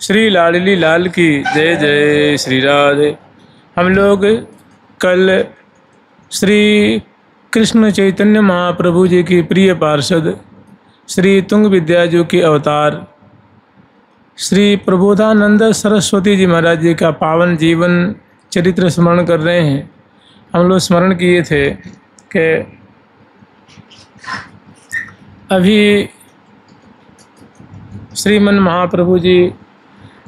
श्री लाडली लाल की जय जय श्री राधे। हम लोग कल श्री कृष्ण चैतन्य महाप्रभु जी की प्रिय पार्षद श्री तुंग विद्याजू के अवतार श्री प्रबोधानंद सरस्वती जी महाराज जी का पावन जीवन चरित्र स्मरण कर रहे हैं। हम लोग स्मरण किए थे कि अभी श्रीमन महाप्रभु जी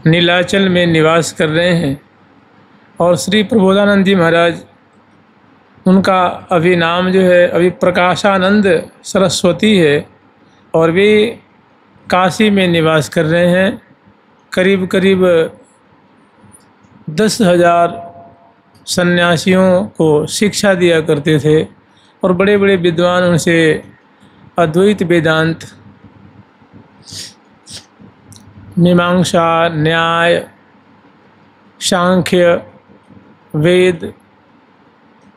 नीलाचल में निवास कर रहे हैं और श्री प्रबोधानंद जी महाराज उनका अभी नाम जो है अभी प्रकाशानंद सरस्वती है और वे काशी में निवास कर रहे हैं। करीब करीब 10,000 सन्यासियों को शिक्षा दिया करते थे और बड़े बड़े विद्वान उनसे अद्वैत वेदांत मीमांसा न्याय सांख्य वेद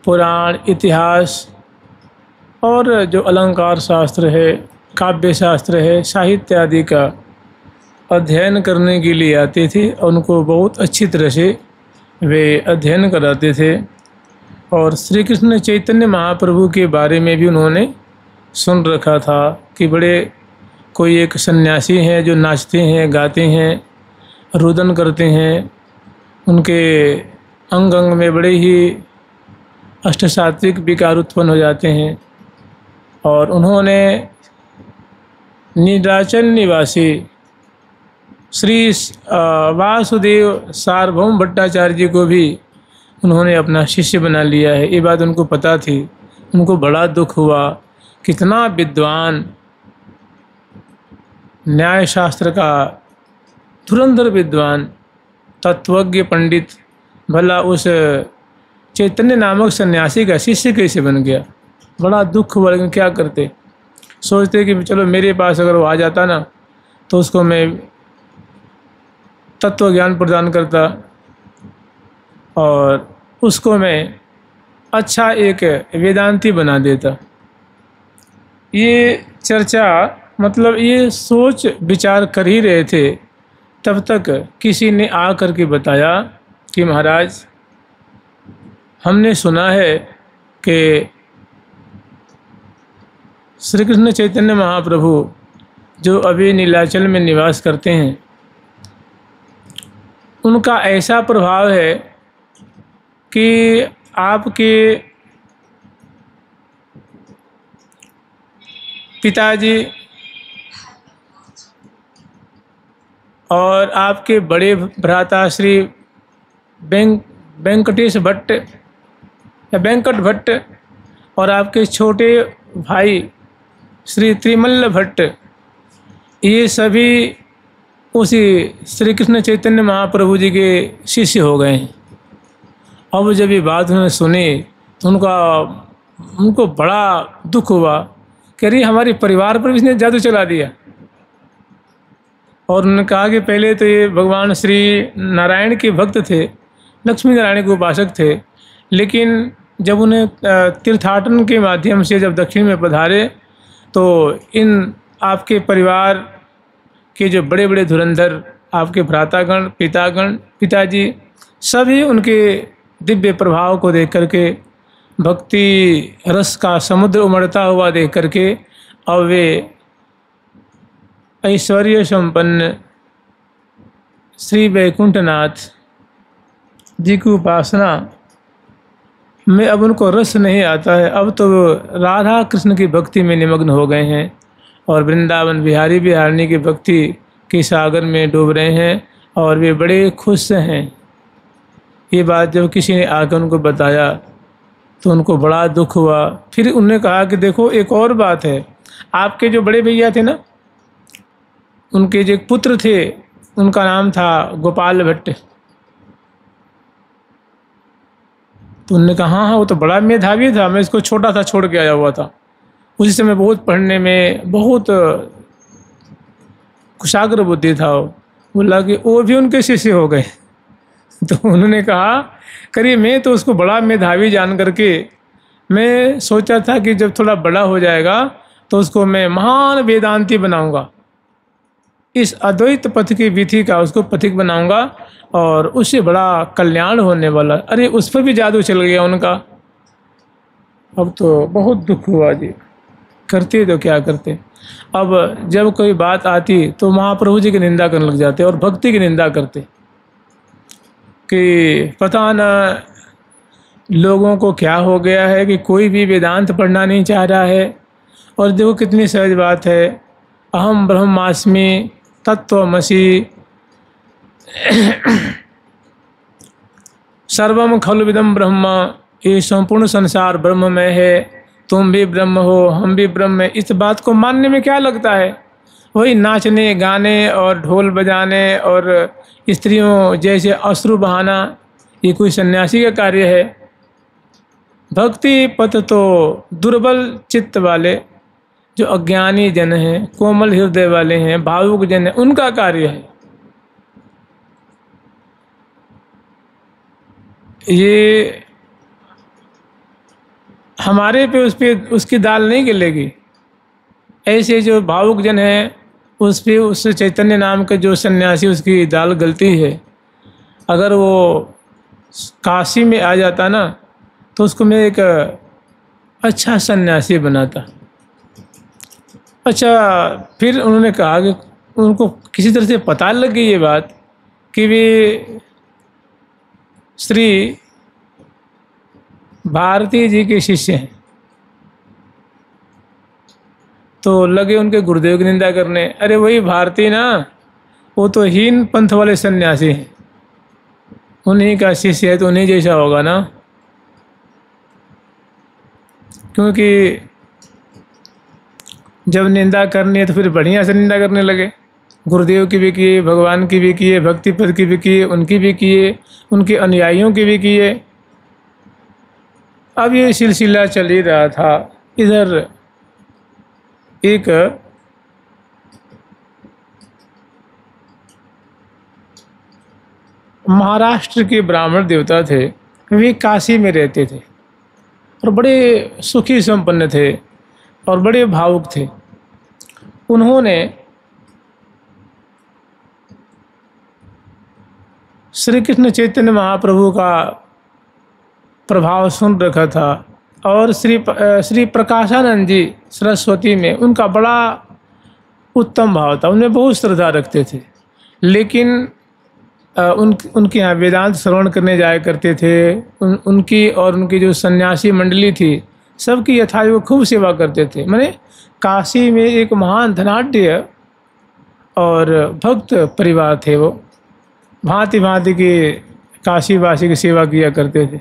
पुराण इतिहास और जो अलंकार शास्त्र है काव्य शास्त्र है साहित्य आदि का अध्ययन करने के लिए आते थे। उनको बहुत अच्छी तरह से वे अध्ययन कराते थे और श्री कृष्ण चैतन्य महाप्रभु के बारे में भी उन्होंने सुन रखा था कि बड़े कोई एक सन्यासी हैं जो नाचते हैं गाते हैं रुदन करते हैं, उनके अंग अंग में बड़े ही अष्टसात्विक विकार उत्पन्न हो जाते हैं। और उन्होंने नीलाचल निवासी श्री वासुदेव सार्वभौम भट्टाचार्य जी को भी उन्होंने अपना शिष्य बना लिया है। ये बात उनको पता थी। उनको बड़ा दुख हुआ, कितना विद्वान न्याय शास्त्र का धुरंधर विद्वान तत्वज्ञ पंडित भला उस चैतन्य नामक सन्यासी का शिष्य कैसे बन गया। बड़ा दुख हुआ, लेकिन क्या करते, सोचते कि चलो मेरे पास अगर वो आ जाता ना तो उसको मैं तत्व ज्ञान प्रदान करता और उसको मैं अच्छा एक वेदांती बना देता। ये चर्चा मतलब ये सोच विचार कर ही रहे थे, तब तक किसी ने आ कर के बताया कि महाराज हमने सुना है कि श्री कृष्ण चैतन्य महाप्रभु जो अभी नीलाचल में निवास करते हैं उनका ऐसा प्रभाव है कि आपके पिताजी और आपके बड़े भ्राता श्री वेंकटेश भट्ट या वेंकट भट्ट और आपके छोटे भाई श्री त्रिमल्ल भट्ट, ये सभी उसी श्री कृष्ण चैतन्य महाप्रभु जी के शिष्य हो गए हैं। अब जब ये बात उन्होंने सुनी तो उनको बड़ा दुख हुआ कि अरे हमारे परिवार पर इसने जादू चला दिया। और उन्होंने कहा कि पहले तो ये भगवान श्री नारायण के भक्त थे, लक्ष्मी नारायण के उपासक थे, लेकिन जब उन्हें तीर्थाटन के माध्यम से जब दक्षिण में पधारे तो इन आपके परिवार के जो बड़े बड़े धुरंधर आपके भ्रातागण पिताजी सभी उनके दिव्य प्रभाव को देख करके भक्ति रस का समुद्र उमड़ता हुआ देख करके अब वे ऐश्वर्य संपन्न श्री वैकुंठनाथ जी की उपासना में अब उनको रस नहीं आता है। अब तो राधा कृष्ण की भक्ति में निमग्न हो गए हैं और वृंदावन बिहारी बिहारिणी की भक्ति के सागर में डूब रहे हैं और वे बड़े खुश हैं। ये बात जब किसी ने आकर उनको बताया तो उनको बड़ा दुख हुआ। फिर उन्होंने कहा कि देखो एक और बात है, आपके जो बड़े भैया थे ना, उनके जो एक पुत्र थे उनका नाम था गोपाल भट्ट। तो उन्होंने कहा हाँ वो तो बड़ा मेधावी था, मैं इसको छोटा था छोड़ के आया हुआ था। उसी समय बहुत पढ़ने में बहुत कुशाग्र बुद्धि था। बोला कि वो भी उनके शिष्य हो गए। तो उन्होंने कहा करिए मैं तो उसको बड़ा मेधावी जान करके मैं सोचा था कि जब थोड़ा बड़ा हो जाएगा तो उसको मैं महान वेदांती बनाऊंगा, इस अद्वैत पथ की विधि का उसको पथिक बनाऊंगा और उससे बड़ा कल्याण होने वाला। अरे उस पर भी जादू चल गया उनका। अब तो बहुत दुख हुआ जी, करते तो क्या करते। अब जब कोई बात आती तो महाप्रभु जी की निंदा करने लग जाते और भक्ति की निंदा करते कि पता न लोगों को क्या हो गया है कि कोई भी वेदांत पढ़ना नहीं चाह रहा है। और देखो कितनी सहज बात है, अहम ब्रह्मास्मि तत्वमसि सर्वम खलुविदम ब्रह्म, ये संपूर्ण संसार ब्रह्ममय है, तुम भी ब्रह्म हो हम भी ब्रह्म है। इस बात को मानने में क्या लगता है, वही नाचने गाने और ढोल बजाने और स्त्रियों जैसे अश्रु बहाना, ये कोई सन्यासी का कार्य है। भक्ति पथ तो दुर्बल चित्त वाले जो अज्ञानी जन हैं, कोमल हृदय वाले हैं, भावुक जन हैं, उनका कार्य है। ये हमारे पे उसकी दाल नहीं गिलेगी। ऐसे जो भावुक जन हैं उस पे उस चैतन्य नाम के जो सन्यासी उसकी दाल गलती है। अगर वो काशी में आ जाता ना तो उसको मैं एक अच्छा सन्यासी बनाता। अच्छा, फिर उन्होंने कहा कि उनको किसी तरह से पता लग गई ये बात कि वे श्री भारती जी के शिष्य हैं, तो लगे उनके गुरुदेव की निंदा करने। अरे वही भारती ना, वो तो हीन पंथ वाले सन्यासी हैं, उन्हीं का शिष्य है तो उन्हीं जैसा होगा ना। क्योंकि जब निंदा करनी है तो फिर बढ़िया से निंदा करने लगे। गुरुदेव की भी किए, भगवान की भी किए, भक्ति पद की भी किए, उनकी भी किए, उनके अनुयायियों की भी किए। अब ये सिलसिला चल ही रहा था। इधर एक महाराष्ट्र के ब्राह्मण देवता थे, वे काशी में रहते थे और बड़े सुखी संपन्न थे और बड़े भावुक थे। उन्होंने श्री कृष्ण चैतन्य महाप्रभु का प्रभाव सुन रखा था और श्री प्रकाशानंद जी सरस्वती में उनका बड़ा उत्तम भाव था, उनमें बहुत श्रद्धा रखते थे। लेकिन उनके यहाँ वेदांत श्रवण करने जाया करते थे। उनकी और उनकी जो सन्यासी मंडली थी सबकी यथायोग खूब सेवा करते थे। माने काशी में एक महान धनाढ्य और भक्त परिवार थे। वो भांति भांति के काशीवासी की सेवा किया करते थे।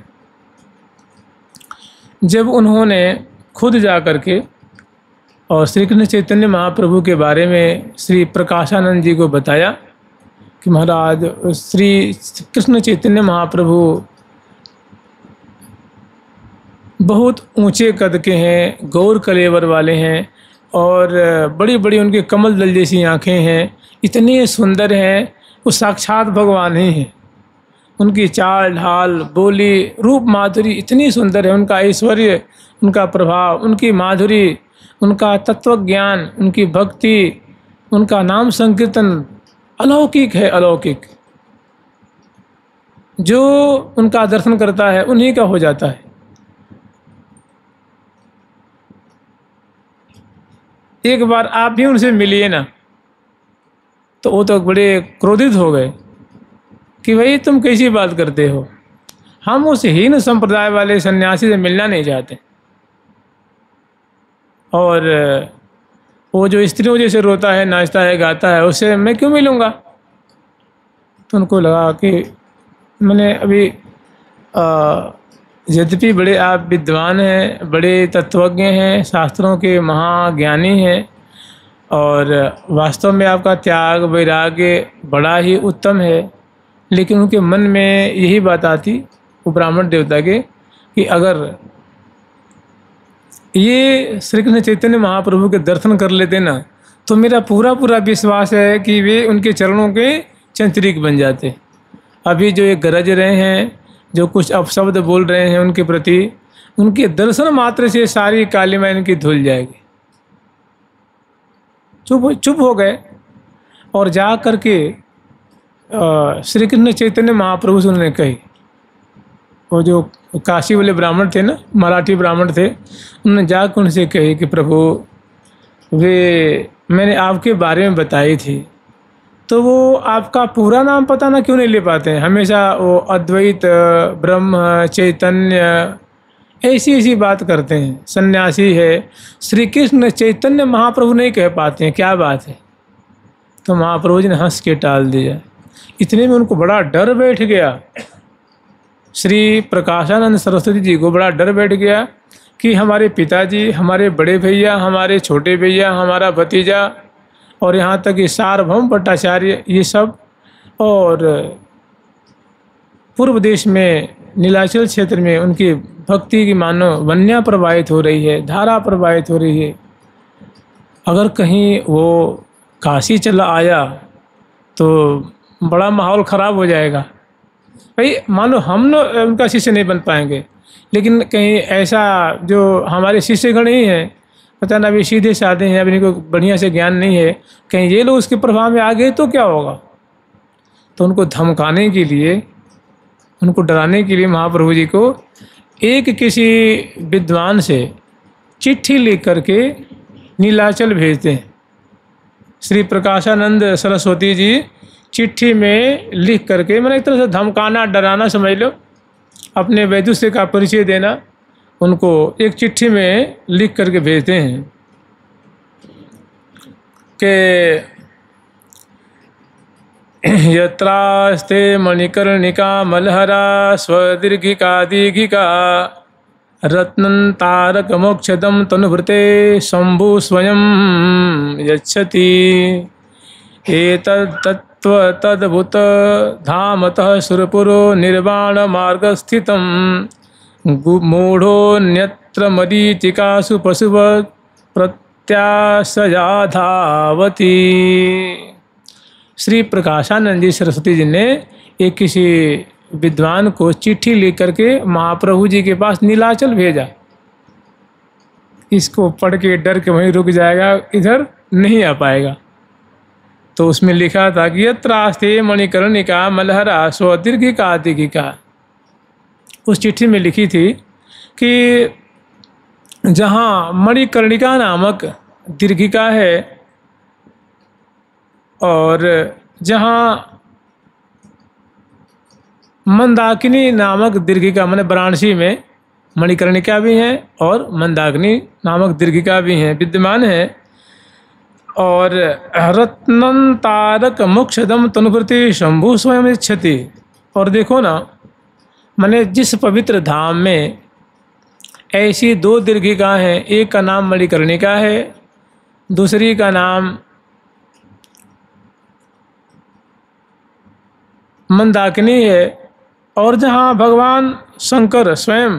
जब उन्होंने खुद जा कर के और श्री कृष्ण चैतन्य महाप्रभु के बारे में श्री प्रकाशानंद जी को बताया कि महाराज श्री कृष्ण चैतन्य महाप्रभु बहुत ऊंचे कद के हैं, गौर कलेवर वाले हैं और बड़ी बड़ी उनके कमल दल जैसी आँखें हैं, इतने सुंदर हैं, वो साक्षात भगवान ही हैं। उनकी चाल ढाल बोली रूप माधुरी इतनी सुंदर है, उनका ऐश्वर्य, उनका प्रभाव, उनकी माधुरी, उनका तत्वज्ञान, उनकी भक्ति, उनका नाम संकीर्तन अलौकिक है, अलौकिक। जो उनका दर्शन करता है उन्हीं का हो जाता है। एक बार आप भी उनसे मिलिए ना, तो वो तो बड़े क्रोधित हो गए कि भाई तुम कैसी बात करते हो, हम उस हीन संप्रदाय वाले सन्यासी से मिलना नहीं चाहते, और वो जो स्त्रियों जैसे रोता है, नाचता है, गाता है, उससे मैं क्यों मिलूँगा। तो उनको लगा कि मैंने अभी यद्यपि बड़े आप विद्वान हैं, बड़े तत्वज्ञ हैं, शास्त्रों के महाज्ञानी हैं और वास्तव में आपका त्याग वैराग्य बड़ा ही उत्तम है, लेकिन उनके मन में यही बात आती वो ब्राह्मण देवता के कि अगर ये श्री कृष्ण चैतन्य महाप्रभु के दर्शन कर लेते ना तो मेरा पूरा पूरा विश्वास है कि वे उनके चरणों के चंचरिक बन जाते। अभी जो ये गरज रहे हैं, जो कुछ अपशब्द बोल रहे हैं उनके प्रति, उनके दर्शन मात्र से सारी कालिमा इनकी धुल जाएगी। चुप हो गए और जा करके श्री कृष्ण चैतन्य महाप्रभु से उन्होंने कही। वो जो काशी वाले ब्राह्मण थे ना, मराठी ब्राह्मण थे, उन्होंने जाकर उनसे कही कि प्रभु वे मैंने आपके बारे में बताई थी, तो वो आपका पूरा नाम पता ना क्यों नहीं ले पाते हैं? हमेशा वो अद्वैत, ब्रह्म, चैतन्य ऐसी ऐसी बात करते हैं, सन्यासी है, श्री कृष्ण चैतन्य महाप्रभु नहीं कह पाते हैं, क्या बात है? तो महाप्रभु जी ने हंस के टाल दिया। इतने में उनको बड़ा डर बैठ गया, श्री प्रकाशानंद सरस्वती जी को बड़ा डर बैठ गया कि हमारे पिताजी, हमारे बड़े भैया, हमारे छोटे भैया, हमारा भतीजा और यहाँ तक कि सार्वभौम भट्टाचार्य, ये सब, और पूर्व देश में नीलाचल क्षेत्र में उनकी भक्ति की मानो वन्या प्रवाहित हो रही है, धारा प्रवाहित हो रही है। अगर कहीं वो काशी चला आया तो बड़ा माहौल ख़राब हो जाएगा। भाई मानो हम उनका शिष्य नहीं बन पाएंगे, लेकिन कहीं ऐसा जो हमारे शिष्यगण ही हैं, पता ना अभी सीधे साधे हैं, अभी इनको बढ़िया से ज्ञान नहीं है, कहीं ये लोग उसके प्रभाव में आ गए तो क्या होगा? तो उनको धमकाने के लिए, उनको डराने के लिए महाप्रभु जी को एक किसी विद्वान से चिट्ठी लिख करके नीलाचल भेजते हैं। श्री प्रकाशानंद सरस्वती जी चिट्ठी में लिख करके, मैंने एक तरह से धमकाना, डराना समझ लो, अपने वैदुष्य का परिचय देना, उनको एक चिट्ठी में लिख करके भेजते हैं कि यत्रास्ते मणिकर्णिका मलहरा स्वदीर्घिका दीर्घिका रत्नं तारक मोक्षदं तनुभृते शंभु स्वयं यच्छति एतद् तद्भुत धामतः सुरपुरो निर्वाण मार्गस्थितं मूढ़ोऽन्यत्र मरीचिकासु पशुवत् प्रत्याशया धावति। श्री प्रकाशानंद जी सरस्वती जी ने एक किसी विद्वान को चिट्ठी लिख करके महाप्रभु जी के पास नीलाचल भेजा। इसको पढ़ के डर के वहीं रुक जाएगा, इधर नहीं आ पाएगा। तो उसमें लिखा था कि यत्रास्ते मणिकर्णिका मलहरा स्वदीर्घिका दीर्घिका। उस चिट्ठी में लिखी थी कि जहाँ मणिकर्णिका नामक दीर्घिका है और जहाँ मंदाकिनी नामक दीर्घिका, मैंने वाराणसी में मणिकर्णिका भी हैं और मंदाकिनी नामक दीर्घिका भी हैं, विद्यमान है। और रत्नं तारक मोक्षदम तनुभृति शंभु स्वयं इच्छति। और देखो ना, मैंने जिस पवित्र धाम में ऐसी दो दीर्घिका हैं, एक का नाम मणिकर्णिका है, दूसरी का नाम मंदाकिनी है, और जहाँ भगवान शंकर स्वयं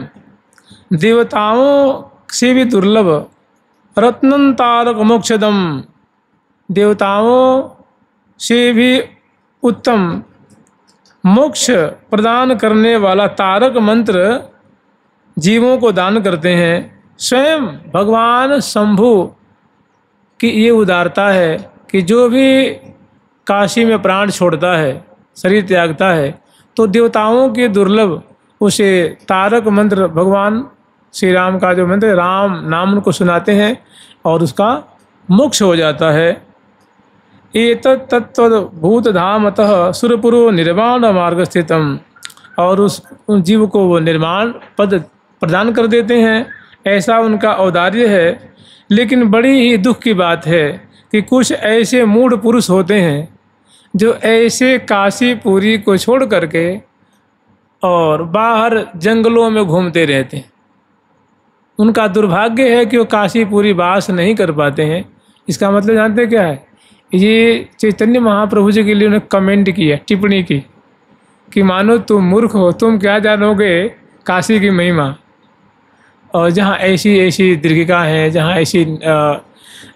देवताओं से भी दुर्लभ रत्नं तारक मोक्षदम, देवताओं से भी उत्तम मोक्ष प्रदान करने वाला तारक मंत्र जीवों को दान करते हैं। स्वयं भगवान शंभु की ये उदारता है कि जो भी काशी में प्राण छोड़ता है, शरीर त्यागता है, तो देवताओं के दुर्लभ उसे तारक मंत्र, भगवान श्री राम का जो मंत्र राम नाम उनको सुनाते हैं और उसका मोक्ष हो जाता है। एतत् तत्त्वभूत धामतः सुरपुरो निर्वाण मार्ग स्थितम। और उस जीव को वो निर्माण पद प्रदान कर देते हैं, ऐसा उनका औदार्य है। लेकिन बड़ी ही दुख की बात है कि कुछ ऐसे मूढ़ पुरुष होते हैं जो ऐसे काशीपुरी को छोड़ करके और बाहर जंगलों में घूमते रहते हैं। उनका दुर्भाग्य है कि वो काशीपुरी वास नहीं कर पाते हैं। इसका मतलब जानते क्या है? ये चैतन्य महाप्रभु जी के लिए उन्हें कमेंट किया, टिप्पणी की कि मानो तुम मूर्ख हो, तुम क्या जानोगे काशी की महिमा। और जहाँ ऐसी ऐसी दीर्घिका हैं, जहाँ ऐसी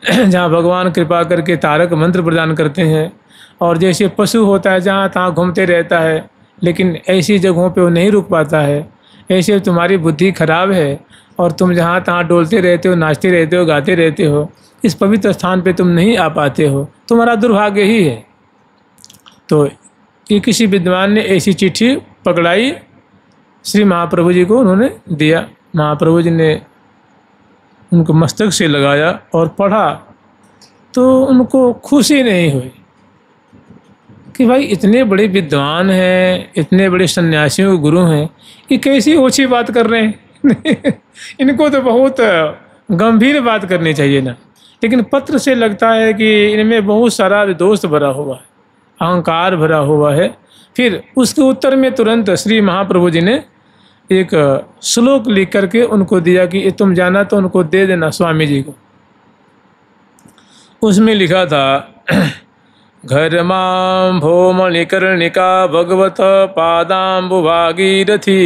जहाँ भगवान कृपा करके तारक मंत्र प्रदान करते हैं, और जैसे पशु होता है जहाँ तहाँ घूमते रहता है, लेकिन ऐसी जगहों पे वो नहीं रुक पाता है, ऐसे तुम्हारी बुद्धि खराब है और तुम जहाँ तहाँ डोलते रहते हो, नाचते रहते हो, गाते रहते हो, इस पवित्र स्थान पे तुम नहीं आ पाते हो, तुम्हारा दुर्भाग्य ही है। तो ये किसी विद्वान ने ऐसी चिट्ठी पकड़ाई, श्री महाप्रभु जी को उन्होंने दिया। महाप्रभु जी ने उनको मस्तक से लगाया और पढ़ा, तो उनको खुशी नहीं हुई कि भाई इतने बड़े विद्वान हैं, इतने बड़े सन्यासियों के गुरु हैं, ये कैसी ओछी बात कर रहे हैं इनको तो बहुत गंभीर बात करनी चाहिए ना। लेकिन पत्र से लगता है कि इनमें बहुत सारा दोष भरा हुआ है, अहंकार भरा हुआ है। फिर उसके उत्तर में तुरंत श्री महाप्रभु जी ने एक श्लोक लिख करके उनको दिया कि ये तुम जाना तो उनको दे देना स्वामी जी को। उसमें लिखा था घर मां भो मणिकर्णिका भगवत पादाम्बु भागीरथी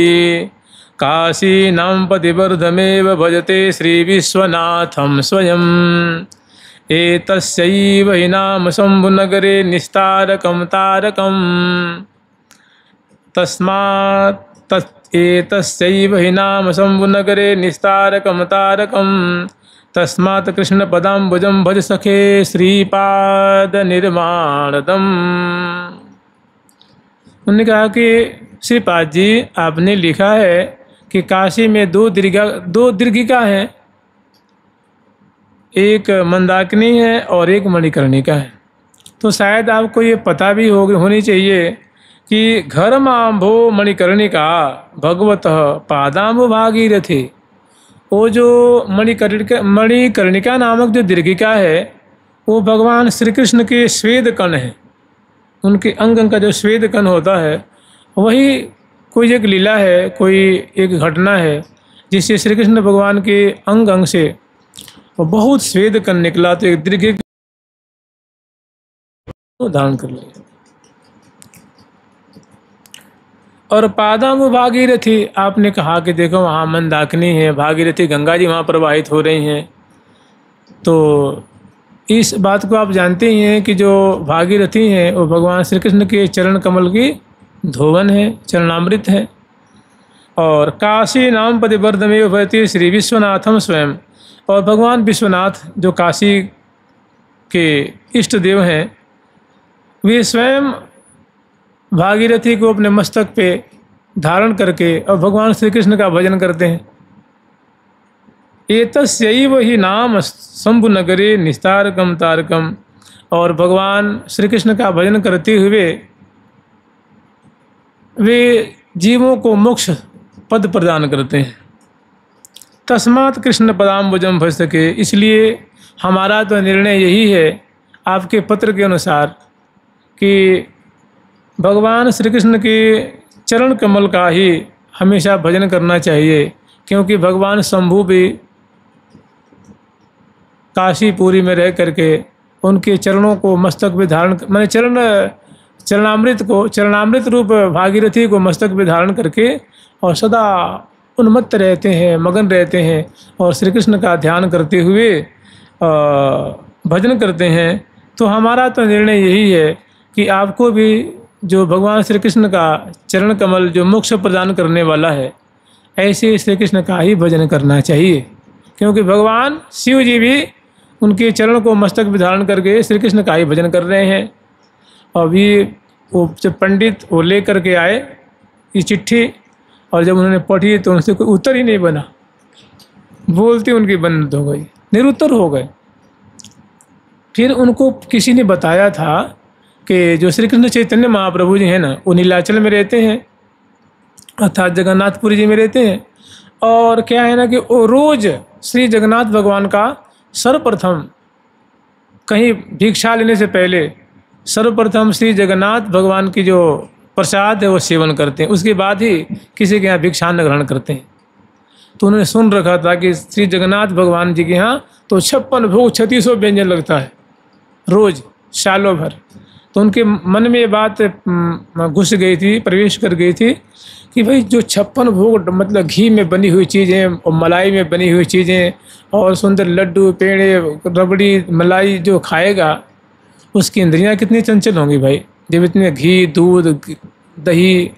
काशी नाम पतिवर्धमेव भजते श्री विश्वनाथम स्वयं एतस्यैव हि नाम शंभुनगरे निस्तारकं तारकं तस्मात् एतस्यैव हि नाम शंभुनगरे निस्तारकं तारकं तस्मात् कृष्णपदाम्बुजं भज सखे श्रीपाद निर्माणदम। उन्होंने कहा कि श्रीपाद जी आपने लिखा है कि काशी में दो दीर्घिका हैं, एक मंदाकिनी है और एक मणिकर्णिका है। तो शायद आपको ये पता भी होनी चाहिए कि घर मांभो मणिकर्णिका भगवत पादाम्बु भागीरथी। वो जो मणिकर्णिका नामक जो दीर्घिका है वो भगवान श्री कृष्ण के श्वेत कण है। उनके अंग का जो श्वेत कण होता है वही कोई एक लीला है, कोई एक घटना है जिससे श्री कृष्ण भगवान के अंग अंग से बहुत श्वेत कण निकला, तो एक दीर्घ धारण कर लिया। और पादाम्बु भागीरथी आपने कहा कि देखो वहाँ मंदाकिनी है, भागीरथी गंगा जी वहाँ प्रवाहित हो रही हैं। तो इस बात को आप जानते ही हैं कि जो भागीरथी हैं वो भगवान श्री कृष्ण के चरण कमल की धोवन है, चरणामृत है। और काशी नाम पतिवर्धमेव भजते श्री विश्वनाथम स्वयं, और भगवान विश्वनाथ जो काशी के इष्ट देव हैं वे स्वयं भागीरथी को अपने मस्तक पे धारण करके और भगवान श्री कृष्ण का भजन करते हैं। एतस्यैव हि नाम शंभुनगरे निस्तारकम तारकम, और भगवान श्री कृष्ण का भजन करते हुए वे जीवों को मोक्ष पद प्रदान करते हैं। तस्मात् कृष्ण पदाम्बुजं भज सके, इसलिए हमारा तो निर्णय यही है आपके पत्र के अनुसार कि भगवान श्री कृष्ण के चरण कमल का ही हमेशा भजन करना चाहिए, क्योंकि भगवान शंभु भी काशीपुरी में रह करके उनके चरणों को मस्तक में धारण मैंने चरणामृत रूप भागीरथी को मस्तक में धारण करके और सदा उन्मत्त रहते हैं, मगन रहते हैं और श्री कृष्ण का ध्यान करते हुए भजन करते हैं। तो हमारा तो निर्णय यही है कि आपको भी जो भगवान श्री कृष्ण का चरण कमल जो मोक्ष प्रदान करने वाला है ऐसे श्री कृष्ण का ही भजन करना चाहिए, क्योंकि भगवान शिव जी भी उनके चरण को मस्तक में धारण करके श्री कृष्ण का ही भजन कर रहे हैं। अभी वो जब पंडित वो ले करके आए ये चिट्ठी, और जब उन्होंने पढ़ी तो उनसे कोई उत्तर ही नहीं बना, बोलती उनकी बंद हो गई, निरुत्तर हो गए। फिर उनको किसी ने बताया था कि जो श्री कृष्ण चैतन्य महाप्रभु जी हैं ना वो नीलाचल में रहते हैं, अर्थात जगन्नाथपुरी जी में रहते हैं। और क्या है ना कि वो रोज़ श्री जगन्नाथ भगवान का सर्वप्रथम कहीं भिक्षा लेने से पहले सर्वप्रथम श्री जगन्नाथ भगवान की जो प्रसाद है वो सेवन करते हैं, उसके बाद ही किसी के यहाँ भिक्षान्न ग्रहण करते हैं। तो उन्होंने सुन रखा था कि श्री जगन्नाथ भगवान जी के यहाँ तो 56 भोग 36 व्यंजन लगता है रोज़ सालों भर। तो उनके मन में ये बात घुस गई थी, प्रवेश कर गई थी कि भाई जो 56 भोग मतलब घी में बनी हुई चीज़ें और मलाई में बनी हुई चीज़ें और सुंदर लड्डू पेड़े रबड़ी मलाई जो खाएगा उसकी इंद्रियां कितनी चंचल होंगी भाई, जब इतने घी दूध दही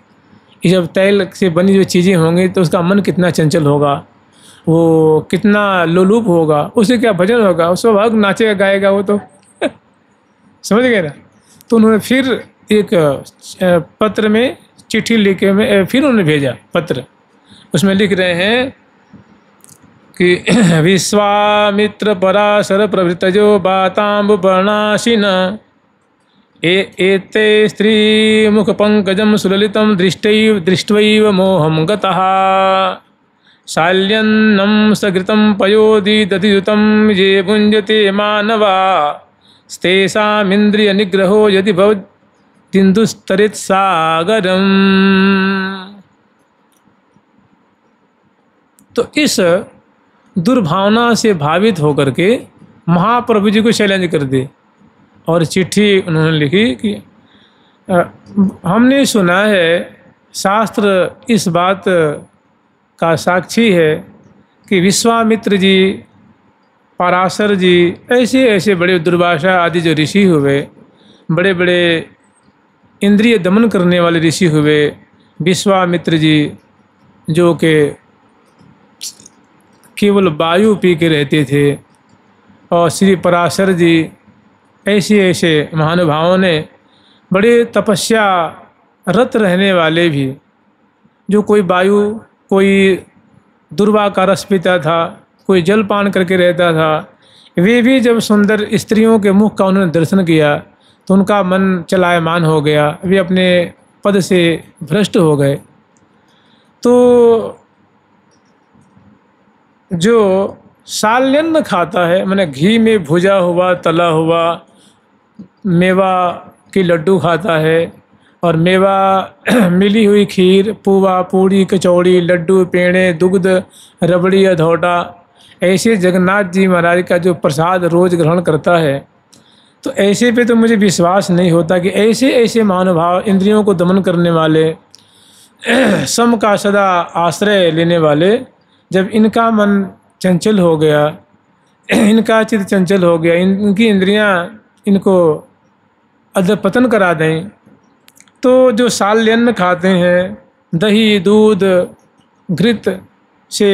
ये जब तैल से बनी जो चीज़ें होंगी तो उसका मन कितना चंचल होगा, वो कितना लोलुप होगा, उससे क्या भजन होगा, वो स्वाभाविक नाचेगा गाएगा वो तो समझ गए ना। तो उन्होंने फिर एक पत्र में चिट्ठी लिखे में फिर उन्होंने भेजा पत्र, उसमें लिख रहे हैं कि विश्वामित्र पराशर प्रभृतजो बाताम्ब वर्णाशिन एते स्त्री मुख पंकजम सुललितम दृष्ट्वैव मोहं गतः शाल्यन्नं सघृतं पयोधि दधियुतं ये भुञ्जते मानवा स्तेषामिन्द्रिय निग्रहो यदि भवदिन्दुस्तरित् सागरम्। तो इस दुर्भावना से भावित होकर के महाप्रभु जी को चैलेंज कर दे और चिट्ठी उन्होंने लिखी कि हमने सुना है, शास्त्र इस बात का साक्षी है कि विश्वामित्र जी, पराशर जी, ऐसे ऐसे बड़े दुर्वासा आदि जो ऋषि हुए, बड़े बड़े इंद्रिय दमन करने वाले ऋषि हुए, विश्वामित्र जी जो कि केवल वायु पी के रहते थे, और श्री पराशर जी ऐसे ऐसे महानुभावों ने, बड़े तपस्या रत रहने वाले भी, जो कोई वायु, कोई दुर्वा का रस पीता था, कोई जलपान करके रहता था, वे भी जब सुंदर स्त्रियों के मुख का उन्होंने दर्शन किया तो उनका मन चलायमान हो गया, वे अपने पद से भ्रष्ट हो गए। तो जो साल्यन्न खाता है, मैंने घी में भुजा हुआ तला हुआ मेवा के लड्डू खाता है, और मेवा मिली हुई खीर, पुआ, पूड़ी, कचौड़ी, लड्डू, पेड़े, दुग्ध, रबड़ी या धौटा, ऐसे जगन्नाथ जी महाराज का जो प्रसाद रोज ग्रहण करता है, तो ऐसे पे तो मुझे विश्वास नहीं होता कि ऐसे ऐसे महानुभाव, इंद्रियों को दमन करने वाले, सम का सदा आश्रय लेने वाले, जब इनका मन चंचल हो गया, इनका चित्त चंचल हो गया, इनकी इंद्रियां इनको अधपतन करा दें, तो जो साल्यन्न खाते हैं, दही, दूध, घृत से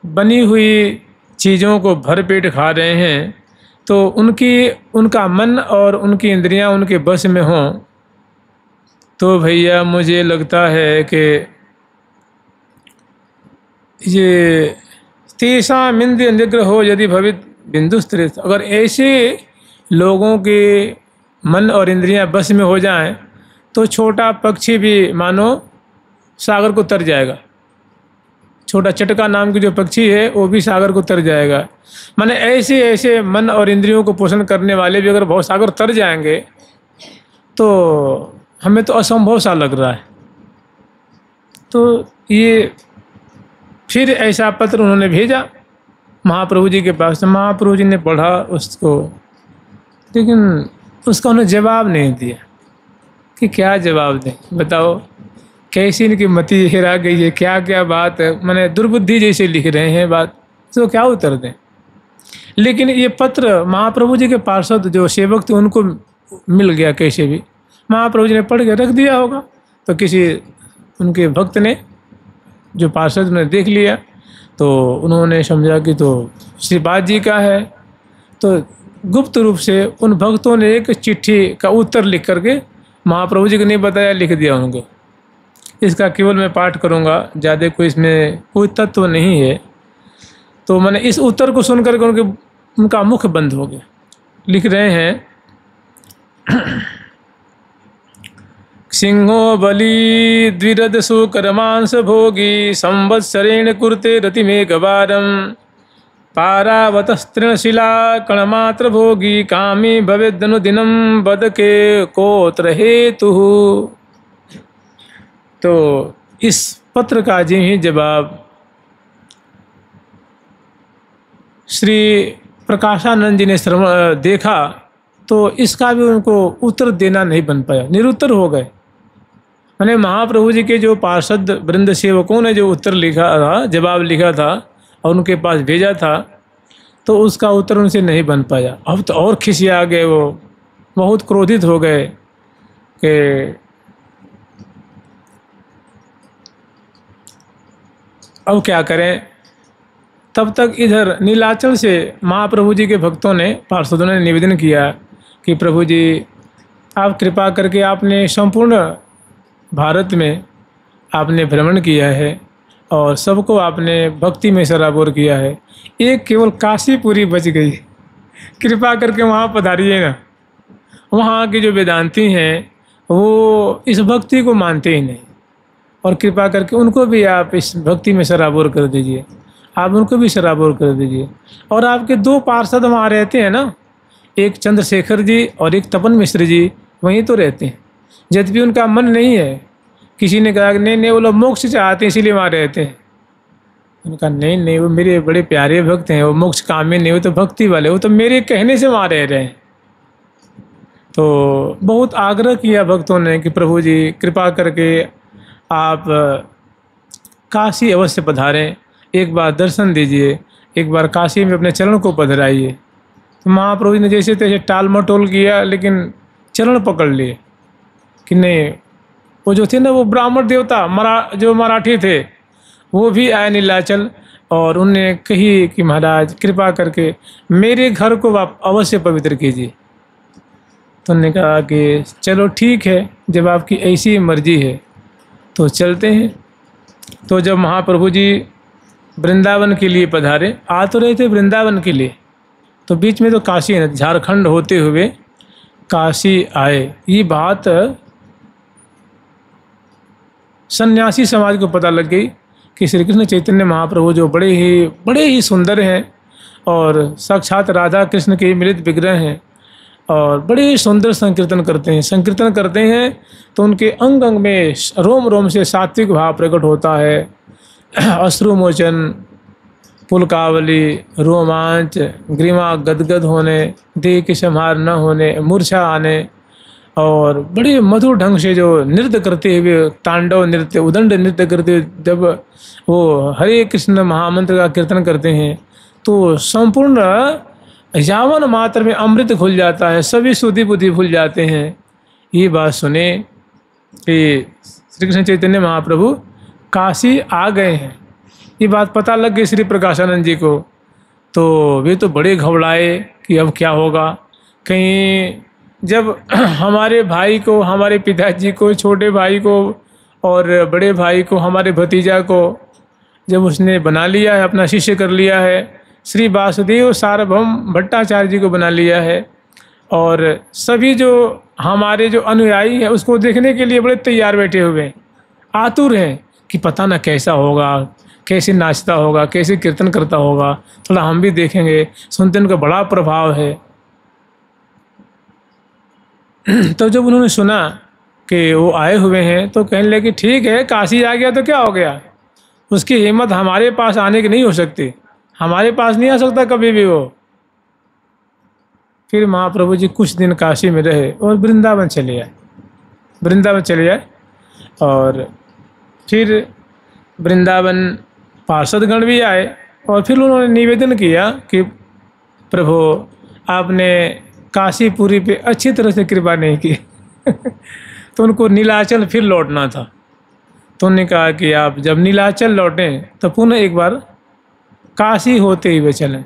बनी हुई चीज़ों को भरपेट खा रहे हैं, तो उनका मन और उनकी इंद्रियां उनके बस में हों, तो भैया मुझे लगता है कि ये तेषाम् इंद्रिय निग्रहो यदि भवित बिंदुस्त्रित, अगर ऐसे लोगों के मन और इंद्रियां बस में हो जाएं तो छोटा पक्षी भी मानो सागर को तर जाएगा। छोटा चटका नाम की जो पक्षी है वो भी सागर को तर जाएगा। माने ऐसे ऐसे मन और इंद्रियों को पोषण करने वाले भी अगर बहुत सागर तर जाएंगे तो हमें तो असंभव सा लग रहा है। तो ये फिर ऐसा पत्र उन्होंने भेजा महाप्रभु जी के पास। महाप्रभु जी ने पढ़ा उसको, लेकिन उसका उन्होंने जवाब नहीं दिया कि क्या जवाब दें, बताओ कैसी इनकी मति हेरा गई है, क्या क्या बात है, मैंने दुर्बुद्धि जैसे लिख रहे हैं बात, तो क्या उत्तर दें। लेकिन ये पत्र महाप्रभु जी के पार्षद जो सेवक थे उनको मिल गया, कैसे भी महाप्रभु जी ने पढ़ के रख दिया होगा। तो किसी उनके भक्त ने, जो पार्षद ने देख लिया, तो उन्होंने समझा कि तो श्रीपाद जी का है, तो गुप्त रूप से उन भक्तों ने एक चिट्ठी का उत्तर लिख करके महाप्रभु जी को नहीं बताया, लिख दिया उनको। इसका केवल मैं पाठ करूंगा, ज़्यादा कोई इसमें कोई तत्व नहीं है। तो मैंने इस उत्तर को सुन करके उनका मुख बंद हो गया। लिख रहे हैं, सिंहो बलि द्विरद सुकर्मांस भोगी संवत्सरेण कुरुते रतिमेकवारं पारावतस्तृणशिला कणमात्र भोगी कामी भवेदनुदिनं बदके कोत्र हेतुः। तो इस पत्र का जी ही जवाब श्री प्रकाशानंद जी ने देखा, तो इसका भी उनको उत्तर देना नहीं बन पाया, निरुत्तर हो गए। मैंने महाप्रभु जी के जो पार्षद वृंद सेवकों ने जो उत्तर लिखा था, जवाब लिखा था और उनके पास भेजा था, तो उसका उत्तर उनसे नहीं बन पाया। अब तो और खिसिया गए, वो बहुत क्रोधित हो गए कि अब क्या करें। तब तक इधर नीलाचल से महाप्रभु जी के भक्तों ने, पार्षदों ने निवेदन किया कि प्रभु जी आप कृपा करके आपने संपूर्ण भारत में आपने भ्रमण किया है और सबको आपने भक्ति में सराबोर किया है, एक केवल काशीपुरी बच गई, कृपा करके वहाँ पधारिए ना। वहाँ के जो वेदांती हैं वो इस भक्ति को मानते ही नहीं, और कृपा करके उनको भी आप इस भक्ति में सराबोर कर दीजिए, आप उनको भी सराबोर कर दीजिए। और आपके 2 पार्षद वहाँ रहते हैं ना, एक चंद्रशेखर जी और एक तपन मिश्र जी वहीं तो रहते हैं, यद्यपि उनका मन नहीं है। किसी ने कहा कि नहीं नहीं वो लोग मोक्ष चाहते हैं इसीलिए वहाँ रहते हैं। उनका नहीं नहीं वो मेरे बड़े प्यारे भक्त हैं, वो मोक्ष काम्य नहीं, वो तो भक्ति वाले, वो तो मेरे कहने से वहाँ रह रहे हैं। तो बहुत आग्रह किया भक्तों ने कि प्रभु जी कृपा करके आप काशी अवश्य पधारें, एक बार दर्शन दीजिए, एक बार काशी में अपने चरण को पधराइए। तो महाप्रभु जी ने जैसे तैसे टाल मटोल किया, लेकिन चरण पकड़ लिए कि नहीं। वो जो थे ना वो ब्राह्मण देवता जो मराठी थे वो भी आए नीलाचल, और उन्होंने कही कि महाराज कृपा करके मेरे घर को आप अवश्य पवित्र कीजिए। तो उन्होंने कहा कि चलो ठीक है, जब आपकी ऐसी मर्जी है तो चलते हैं। तो जब महाप्रभु जी वृंदावन के लिए पधारे, आ तो रहे थे वृंदावन के लिए, तो बीच में तो काशी है, झारखंड होते हुए काशी आए। ये बात सन्यासी समाज को पता लग गई कि श्री कृष्ण चैतन्य महाप्रभु जो बड़े ही सुंदर हैं और साक्षात राधा कृष्ण के मिलित विग्रह हैं और बड़े ही सुंदर संकीर्तन करते हैं तो उनके अंग अंग में रोम रोम से सात्विक भाव प्रकट होता है। अश्रुमोचन, पुलकावली, रोमांच, ग्रीवा गदगद होने, देह के संहार न होने, मूर्छा आने, और बड़े मधुर ढंग से जो नृत्य करते हुए, तांडव नृत्य, उदंड नृत्य करते हुए जब वो हरे कृष्ण महामंत्र का कीर्तन करते हैं तो संपूर्ण यावन मात्र में अमृत खुल जाता है, सभी सुधि बुद्धि भूल जाते हैं। ये बात सुने कि श्री कृष्ण चैतन्य महाप्रभु काशी आ गए हैं, ये बात पता लग गई श्री प्रकाशानंद जी को। तो वे तो बड़े घबराए कि अब क्या होगा, कहीं जब हमारे भाई को, हमारे पिताजी को, छोटे भाई को और बड़े भाई को, हमारे भतीजा को जब उसने बना लिया है, अपना शिष्य कर लिया है, श्री वासुदेव सार्वभौम भट्टाचार्य जी को बना लिया है, और सभी जो हमारे जो अनुयायी हैं उसको देखने के लिए बड़े तैयार बैठे हुए हैं, आतुर हैं कि पता ना कैसा होगा, कैसे नाचता होगा, कैसे कीर्तन करता होगा, थोड़ा हम भी देखेंगे, सुनते उनका बड़ा प्रभाव है। तो जब उन्होंने सुना कि वो आए हुए हैं तो कहने लगे ठीक है, काशी आ गया तो क्या हो गया, उसकी हिम्मत हमारे पास आने की नहीं हो सकती, हमारे पास नहीं आ सकता कभी भी वो। फिर महाप्रभु जी कुछ दिन काशी में रहे और वृंदावन चले आए। और फिर वृंदावन पार्षदगण भी आए और फिर उन्होंने निवेदन किया कि प्रभु आपने काशीपुरी पे अच्छी तरह से कृपा नहीं की तो उनको नीलाचल फिर लौटना था। तो उन्होंने कहा कि आप जब नीलाचल लौटें तो पुनः एक बार काशी होते हुए चलें।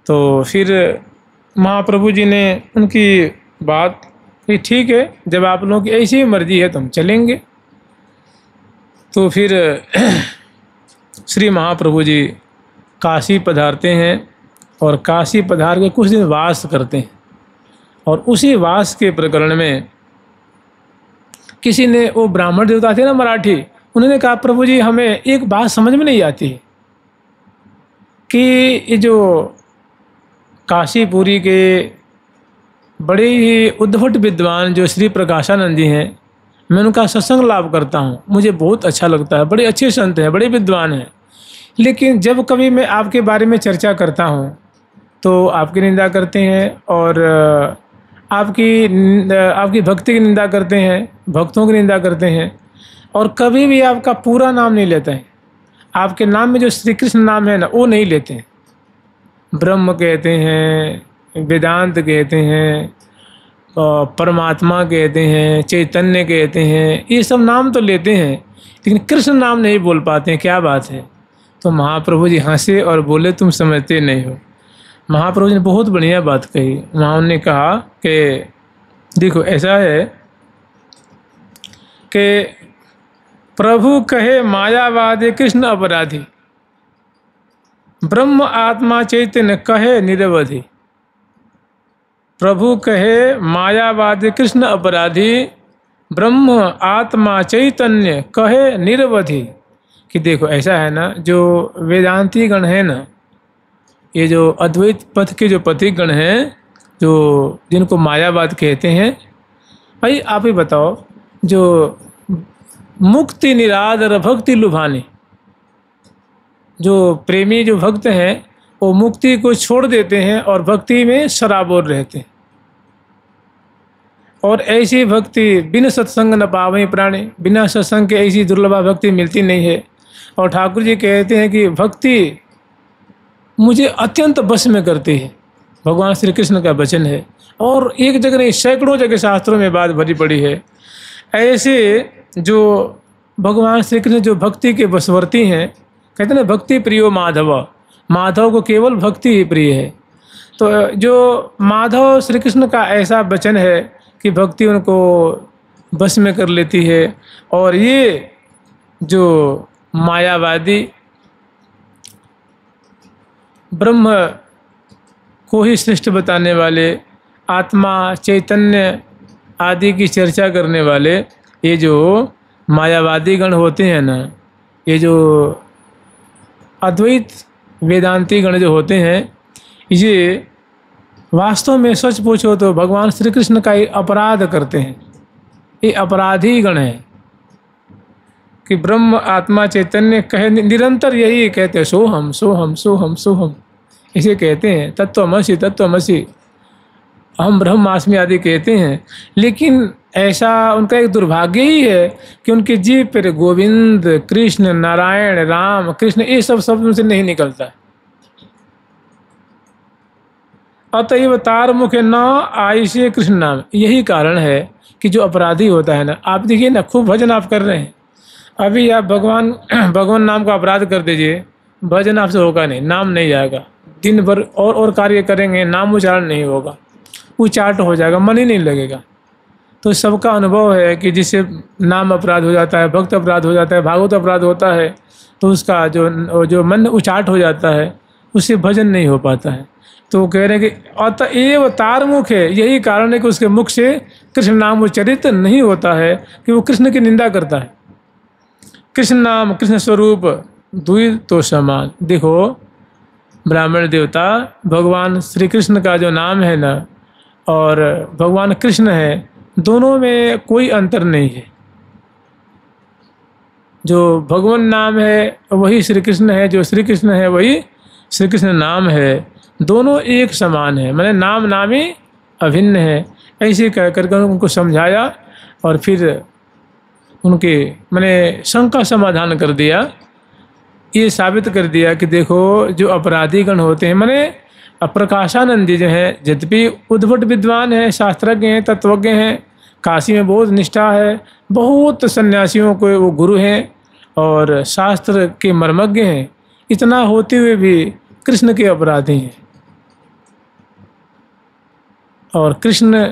तो फिर महाप्रभु जी ने उनकी बात कि ठीक है, जब आप लोगों की ऐसी मर्जी है तो हम चलेंगे। तो फिर श्री महाप्रभु जी काशी पधारते हैं और काशी पधार के कुछ दिन वास करते हैं। और उसी वास के प्रकरण में किसी ने, वो ब्राह्मण देवता थे ना मराठी, उन्होंने कहा प्रभु जी हमें एक बात समझ में नहीं आती कि ये जो काशीपुरी के बड़े ही उद्भट विद्वान जो श्री प्रकाशानंद जी हैं, मैं उनका सत्संग लाभ करता हूँ, मुझे बहुत अच्छा लगता है, बड़े अच्छे संत हैं, बड़े विद्वान हैं, लेकिन जब कभी मैं आपके बारे में चर्चा करता हूँ तो आपकी निंदा करते हैं और आपकी भक्ति की निंदा करते हैं, भक्तों की निंदा करते हैं, और कभी भी आपका पूरा नाम नहीं लेते हैं। आपके नाम में जो श्री कृष्ण नाम है ना वो नहीं लेते हैं। ब्रह्म कहते हैं, वेदांत कहते हैं, परमात्मा कहते हैं, चैतन्य कहते हैं, ये सब नाम तो लेते हैं लेकिन कृष्ण नाम नहीं बोल पाते हैं। क्या बात है? तो महाप्रभु जी हंसे और बोले तुम समझते नहीं हो। महाप्रभु जी ने बहुत बढ़िया बात कही। वहाँ उन्होंने कहा कि देखो ऐसा है कि प्रभु कहे मायावादी कृष्ण अपराधी, ब्रह्म आत्मा चैतन्य कहे निरवधि। प्रभु कहे मायावादी कृष्ण अपराधी, ब्रह्म आत्मा चैतन्य कहे निरवधि। कि देखो ऐसा है ना, जो वेदांती गण है ना, ये जो अद्वैत पथ के जो पथिक गण हैं, जो जिनको मायावाद कहते हैं, भाई आप ही बताओ, जो मुक्ति निरादर भक्ति लुभानी, जो प्रेमी जो भक्त हैं वो मुक्ति को छोड़ देते हैं और भक्ति में सराबोर रहते हैं। और ऐसी भक्ति बिन सत्संग न पावे प्राणी, बिना सत्संग के ऐसी दुर्लभा भक्ति मिलती नहीं है। और ठाकुर जी कहते हैं कि भक्ति मुझे अत्यंत बस में करती है। भगवान श्री कृष्ण का वचन है और एक जगह नहीं सैकड़ों जगह शास्त्रों में बात भरी पड़ी है। ऐसे जो भगवान श्री कृष्ण जो भक्ति के बसवर्ती हैं, कहते हैं ना भक्ति प्रियो माधव, माधव को केवल भक्ति ही प्रिय है। तो जो माधव श्री कृष्ण का ऐसा वचन है कि भक्ति उनको बस में कर लेती है। और ये जो मायावादी ब्रह्म को ही श्रेष्ठ बताने वाले, आत्मा चैतन्य आदि की चर्चा करने वाले, ये जो मायावादी गण होते हैं ना, ये जो अद्वैत वेदांती गण जो होते हैं, ये वास्तव में सच पूछो तो भगवान श्री कृष्ण का ही अपराध करते हैं। ये अपराधी गण है कि ब्रह्म आत्मा चैतन्य कहे निरंतर यही कहते हैं, सोहम सोहम सोहम सोहम, इसे कहते हैं। तत्वमसि तत्वमसि, हम ब्रह्मास्मि आदि कहते हैं। लेकिन ऐसा उनका एक दुर्भाग्य ही है कि उनके जीव पर गोविंद कृष्ण नारायण राम कृष्ण ये सब शब्द उनसे नहीं निकलता। अतएव तार मुखे न आयुष्य कृष्ण नाम। यही कारण है कि जो अपराधी होता है ना, आप देखिए ना, खूब भजन आप कर रहे हैं, अभी आप भगवान नाम का अपराध कर दीजिए, भजन आपसे होगा नहीं, नाम नहीं जाएगा। दिन भर और कार्य करेंगे, नाम उच्चारण नहीं होगा, उचाट हो जाएगा, मन ही नहीं लगेगा। तो सबका अनुभव है कि जिससे नाम अपराध हो जाता है, भक्त अपराध हो जाता है, भागवत अपराध होता है, तो उसका जो मन उचाट हो जाता है, उससे भजन नहीं हो पाता है। तो वो कह रहे हैं कि अतएव तार मुख है, यही कारण है कि उसके मुख से कृष्ण नाम उच्चरित नहीं होता है, कि वो कृष्ण की निंदा करता है। कृष्ण नाम कृष्ण स्वरूप दुई तो समान। देखो ब्राह्मण देवता, भगवान श्री कृष्ण का जो नाम है ना और भगवान कृष्ण है, दोनों में कोई अंतर नहीं है। जो भगवान नाम है वही श्री कृष्ण है, जो श्री कृष्ण है वही श्री कृष्ण नाम है। दोनों एक समान है, मैंने नाम नामी अभिन्न है। ऐसे कह करके उनको समझाया और फिर उनके मैंने शंका समाधान कर दिया। ये साबित कर दिया कि देखो जो अपराधी गण होते हैं, मैंने प्रकाशानंद जी जो हैं, यद्यपि उद्भट विद्वान हैं, शास्त्रज्ञ हैं, तत्वज्ञ हैं, काशी में बहुत निष्ठा है, बहुत सन्यासियों को वो गुरु हैं और शास्त्र के मर्मज्ञ हैं, इतना होते हुए भी कृष्ण के अपराधी हैं। और कृष्ण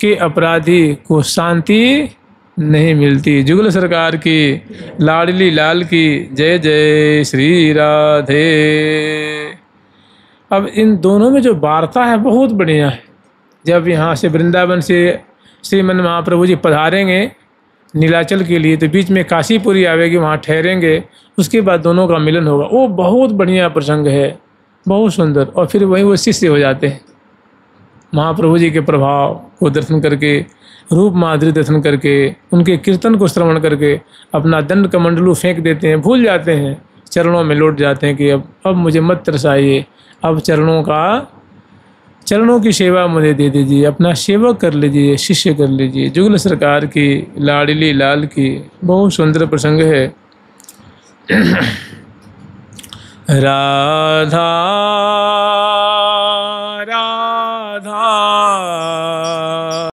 के अपराधी को शांति नहीं मिलती। जुगल सरकार की लाडली लाल की जय जय श्री राधे। अब इन दोनों में जो वार्ता है बहुत बढ़िया है। जब यहाँ से वृंदावन से श्रीमन महाप्रभु जी पधारेंगे नीलाचल के लिए, तो बीच में काशीपुरी आवेगी, वहाँ ठहरेंगे, उसके बाद दोनों का मिलन होगा। वो बहुत बढ़िया प्रसंग है, बहुत सुंदर। और फिर वहीं वो शिष्य हो जाते हैं, महाप्रभु जी के प्रभाव को दर्शन करके, रूप माधुरी दर्शन करके, उनके कीर्तन को श्रवण करके अपना दंड कमंडलू फेंक देते हैं, भूल जाते हैं, चरणों में लौट जाते हैं कि अब मुझे मत तरसाइए, अब चरणों की सेवा मुझे दे दीजिए, अपना सेवक कर लीजिए, शिष्य कर लीजिए। जुगल सरकार की लाडली लाल की बहुत सुंदर प्रसंग है। राधा